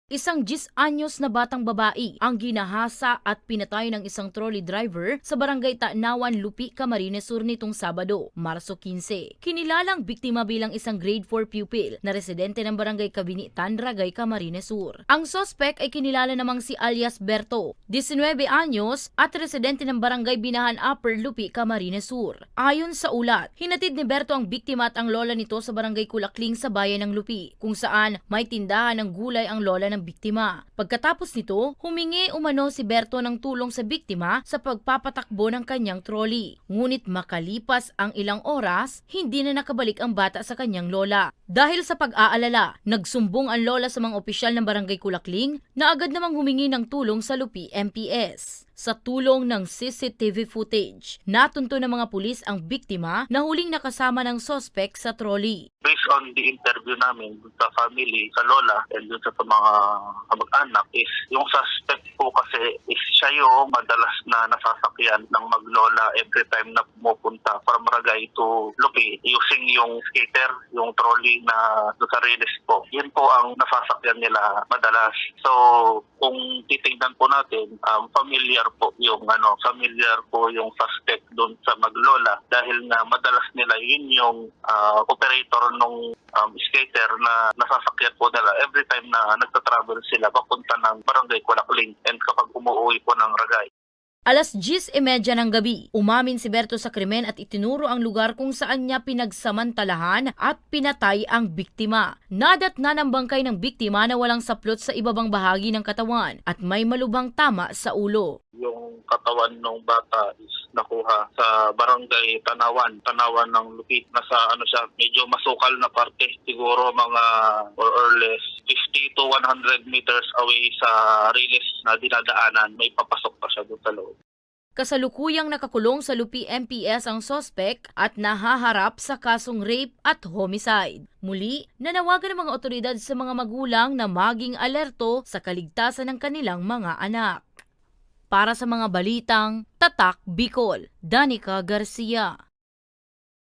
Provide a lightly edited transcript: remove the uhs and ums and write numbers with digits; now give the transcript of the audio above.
Isang 10 anyos na batang babae ang ginahasa at pinatay ng isang trolley driver sa barangay Tanawan, Lupi, Camarines Sur nitong Sabado, Marso 15. Kinilalang biktima bilang isang grade 4 pupil na residente ng barangay Kabinitan, Ragay, Camarines Sur. Ang sospek ay kinilala namang si alias Berto, 19 anyos at residente ng barangay Binahan Upper, Lupi, Camarines Sur. Ayon sa ulat, hinatid ni Berto ang biktima at ang lola nito sa barangay Kulakling sa bayan ng Lupi, kung saan may tindahan ng gulay ang lola ng biktima. Pagkatapos nito, humingi umano si Berto ng tulong sa biktima sa pagpapatakbo ng kanyang trolley. Ngunit makalipas ang ilang oras, hindi na nakabalik ang bata sa kanyang lola. Dahil sa pag-aalala, nagsumbong ang lola sa mga opisyal ng barangay Kulakling na agad namang humingi ng tulong sa Lupi MPS. Sa tulong ng CCTV footage, natunto ng mga pulis ang biktima na huling nakasama ng sospek sa trolley. Based on the interview namin sa family, sa lola, and dun sa mga kamag-anak, is yung suspect po kasi is siya yung madalas na nasasakyan ng maglola every time na pumupunta from Ragay to Lupi using yung skater, yung trolley na sa release po. Yun po ang nasasakyan nila madalas. So, kung titignan po natin, familiar po yung suspect doon sa maglola dahil nga madalas nila yun yung operator nung skater na nasasakyan po nila every time na nagtatravel sila papunta ng barangay Kulakling and kapag umuwi po ng Ragay. Alas 10:30 ng gabi, umamin si Berto sa krimen at itinuro ang lugar kung saan niya pinagsamantalahan at pinatay ang biktima. Nadatna ng bangkay ng biktima na walang saplot sa ibabang bahagi ng katawan at may malubhang tama sa ulo. Yung katawan ng bata is nakuha sa barangay Tanawan ng Lupi. Nasa medyo masukal na parte, siguro mga or less 50 to 100 meters away sa release na dinadaanan, may papasok pa siya doon sa loob. Kasalukuyang nakakulong sa Lupi MPS ang sospek at nahaharap sa kasong rape at homicide. Muli, nanawagan ng mga otoridad sa mga magulang na maging alerto sa kaligtasan ng kanilang mga anak. Para sa mga balitang Tatak Bicol, Danica Garcia.